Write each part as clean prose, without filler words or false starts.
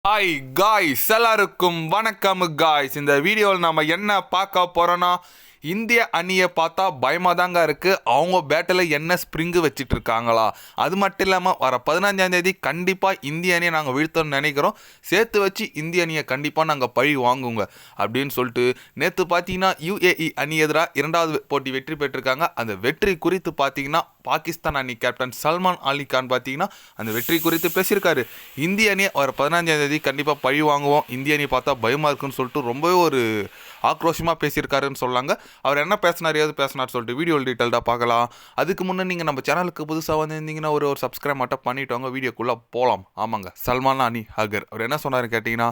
Hi guys, எல்லாருக்கும் வணக்கம் guys. இந்த வீடியோவில் நம்ம என்ன பார்க்க போகிறோன்னா, இந்திய அணியை பார்த்தா பயமாக தாங்க இருக்குது. அவங்க பேட்டில் என்ன ஸ்ப்ரிங்கு வச்சுட்டு இருக்காங்களா? அது மட்டும் இல்லாமல் வர 15ஆம் தேதி கண்டிப்பாக இந்திய அணியை நாங்கள் வீழ்த்தோன்னு நினைக்கிறோம். சேர்த்து வச்சு இந்திய அணியை கண்டிப்பாக நாங்கள் பழி வாங்குவோங்க அப்படின்னு சொல்லிட்டு நேற்று பார்த்தீங்கன்னா UAE அணி எதிராக 2வது போட்டி வெற்றி பெற்றிருக்காங்க. அந்த வெற்றி குறித்து பார்த்தீங்கன்னா பாகிஸ்தான் அணி கேப்டன் சல்மான் அலி கான் பார்த்தீங்கன்னா அந்த வெற்றி குறித்து பேசியிருக்காரு. இந்திய அணியை வர 15ஆம் தேதி கண்டிப்பாக பழி வாங்குவோம், இந்திய அணி பார்த்தா பயமாக இருக்குன்னு சொல்லிட்டு ரொம்பவே ஒரு ஆக்ரோஷமாக பேசியிருக்காருன்னு சொல்லாங்க. அவர் என்ன பேசினார், ஏது பேசினார் சொல்லிட்டு வீடியோ டீட்டெயில்டாக பார்க்கலாம். அதுக்கு முன்னே நீங்கள் நம்ம சேனலுக்கு புதுசாக வந்திருந்தீங்கன்னா ஒரு சப்ஸ்கிரைப் மட்டும் பண்ணிவிட்டு வாங்க, வீடியோக்குள்ளே போகலாம். ஆமாங்க, சல்மான் அலி ஹகர் அவர் என்ன சொன்னார் கேட்டிங்கன்னா,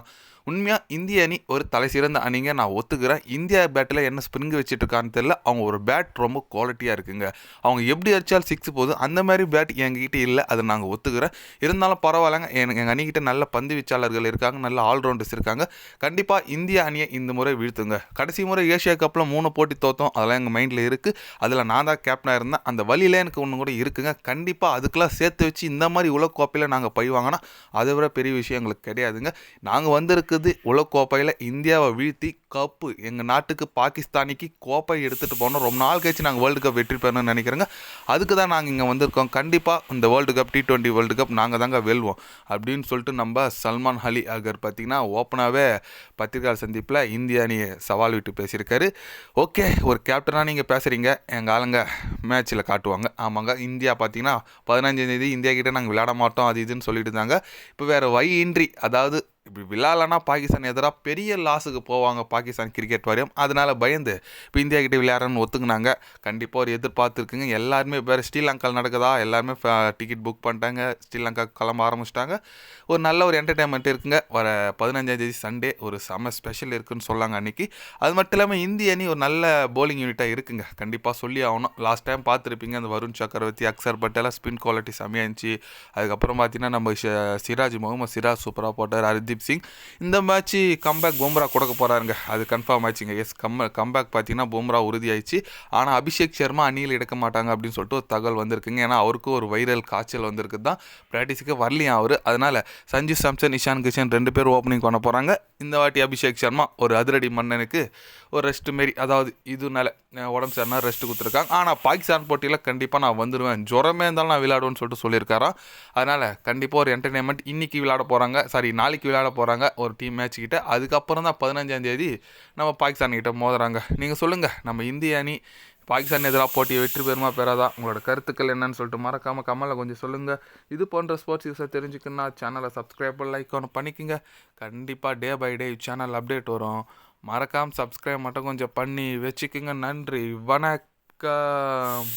உண்மையாக இந்திய அணி ஒரு தலை சிறந்த அணிங்க, நான் ஒத்துக்கிறேன். இந்தியா பேட்டில் என்ன ஸ்ப்ரிங் வச்சுட்டு இருக்கான்னு தெரியல. அவங்க ஒரு பேட் ரொம்ப குவாலிட்டியாக இருக்குங்க. அவங்க எப்படி அடித்தாலும் 6 போகுது. அந்த மாதிரி பேட் எங்ககிட்ட இல்லை, அதை நாங்கள் ஒத்துக்கிறேன். இருந்தாலும் பரவாயில்லைங்க, எங்கள் அணிக்கிட்ட நல்ல பந்து வீச்சாளர்கள் இருக்காங்க, நல்ல ஆல்ரவுண்டர்ஸ் இருக்காங்க. கண்டிப்பாக இந்திய அணியை இந்த முறை வீழ்த்துங்க. கடைசி முறை ஏஷியா கப்பில் 3 போட்டி தோற்றோம், அதெல்லாம் எங்கள் மைண்டில் இருக்குது. அதில் நான் தான் கேப்டனாக இருந்தேன். அந்த வழியில் எனக்கு ஒன்று கூட இருக்குங்க. கண்டிப்பாக அதுக்கெல்லாம் சேர்த்து வச்சு இந்த மாதிரி உலகக்கோப்பையில் நாங்கள் பழி வாங்கினா அதை விட பெரிய விஷயம் எங்களுக்கு கிடையாதுங்க. நாங்கள் வந்திருக்கு உலகக்கோப்பையில் இந்தியாவை வீழ்த்தி கப்பு எங்கள் நாட்டுக்கு பாகிஸ்தானிக்கு கோப்பை எடுத்துகிட்டு போனோம். ரொம்ப நாள் கழிச்சு நாங்கள் வேர்ல்டு கப் வெற்றி பெறணும்னு நினைக்கிறேங்க. அதுக்கு தான் நாங்கள் இங்கே வந்திருக்கோம். கண்டிப்பாக இந்த world cup T20 world cup நாங்கள் தாங்க வெல்வோம் அப்படின்னு சொல்லிட்டு நம்ம சல்மான் அலி அகர் பார்த்திங்கன்னா ஓப்பனாகவே பத்திரிகையாளர் சந்திப்பில் இந்திய அணியை சவால் விட்டு பேசியிருக்காரு. ஓகே, ஒரு கேப்டனாக நீங்கள் பேசுகிறீங்க, எங்கள் ஆளுங்க மேட்ச்சில் காட்டுவாங்க. ஆமாங்க, இந்தியா பார்த்திங்கன்னா 15ஆம் தேதி இந்தியா கிட்டே நாங்கள் விளையாட மாட்டோம் அது இதுன்னு சொல்லிட்டு இருந்தாங்க. இப்போ வேறு வழியின்றி, அதாவது இப்படி விளையாடலன்னா பாகிஸ்தான் எதிராக பெரிய லாஸுக்கு போவாங்க பாகிஸ்தான் கிரிக்கெட் வாரியம். அதனால் பயந்து இப்போ இந்தியா கிட்டே விளையாடுறன்னு ஒத்துக்குனாங்க. கண்டிப்பாக ஒரு எதிர்பார்த்துருக்குங்க. எல்லாருமே வேறு ஸ்ரீலங்காவில் நடக்குதா, எல்லாருமே டிக்கெட் புக் பண்ணிட்டாங்க, ஸ்ரீலங்கா கிளம்ப ஆரம்பிச்சிட்டாங்க. ஒரு நல்ல ஒரு என்டர்டைன்மெண்ட் இருக்குங்க. வர 15ஆம் தேதி சண்டே ஒரு செம ஸ்பெஷல் இருக்குதுன்னு சொல்லாங்க அன்றைக்கி. அது மட்டும் இல்லாமல் இந்திய அணி ஒரு நல்ல போலிங் யூனிட்டாக இருக்குங்க, கண்டிப்பாக சொல்லி ஆகணும். லாஸ்ட் டைம் பார்த்துருப்பீங்க, அந்த வருண் சக்கரவர்த்தி, அக்சர் பட்டேலா ஸ்பின் குவாலிட்டி செம்மையாக இருந்துச்சு. அதுக்கப்புறம் பார்த்தீங்கன்னா நம்ம சிராஜ் முகமது சிராஜ் சூப்பராக போட்டார். ஹர்தீப் சிங் இந்த மேட்ச்சு கம்பேக் பும்ரா கொடுக்க போகிறாருங்க, அது கன்ஃபார்ம் ஆச்சுங்க. எஸ், கம்பேக் பார்த்தீங்கன்னா பும்ரா உறுதியாயிடுச்சு. ஆனால் அபிஷேக் சர்மா அணியில் எடுக்க மாட்டாங்க அப்படின்னு சொல்லிட்டு ஒரு தகவல் வந்திருக்குங்க. ஏன்னா அவருக்கும் ஒரு வைரல் காய்ச்சல் வந்திருக்கு தான், ப்ராக்டிஸுக்கு வரலையா அவர். அதனால் சஞ்சு சாம்சன், இஷான் கிஷன் 2 பேர் ஓப்பனிங் பண்ண போகிறாங்க. இந்த வாட்டி அபிஷேக் சர்மா ஒரு அதிரடி மன்னனுக்கு ஒரு ரெஸ்ட் மாரி, அதாவது இதுனால உடம்பு சரினா ரெஸ்ட் கொடுத்துருக்காங்க. ஆனால் பாகிஸ்தான் போட்டியில் கண்டிப்பாக நான் வந்துடுவேன், ஜுரமே இருந்தாலும் நான் விளையாடுவேன்னு சொல்லிட்டு சொல்லியிருக்காராம். அதனால் கண்டிப்பாக ஒரு என்டர்டெயின்மெண்ட். இன்றைக்கி விளையாட போகிறாங்க, நாளைக்கு விளையாட போகிறாங்க ஒரு டீம் மேட்ச் கிட்ட. அதுக்கப்புறம் தான் 15ஆம் தேதி நம்ம பாகிஸ்தான் கிட்ட மோதுறாங்க. நீங்கள் சொல்லுங்கள், நம்ம இந்திய அணி பாகிஸ்தான் எதிராக போட்டியை வெற்றி பெறுமா பெறாதா? உங்களோட கருத்துக்கள் என்னன்னு சொல்லிட்டு மறக்காமல் கமெண்ட்டில் கொஞ்சம் சொல்லுங்கள். இது போன்ற ஸ்போர்ட்ஸ் யூஸை தெரிஞ்சுக்கணுன்னா சேனலை சப்ஸ்கிரைப் லைக் ஒன்று பண்ணிக்கோங்க. கண்டிப்பாக day by day channel update வரும். மறக்காமல் சப்ஸ்கிரைப் மட்டும் கொஞ்சம் பண்ணி வச்சுக்கோங்க. நன்றி, வணக்கம்.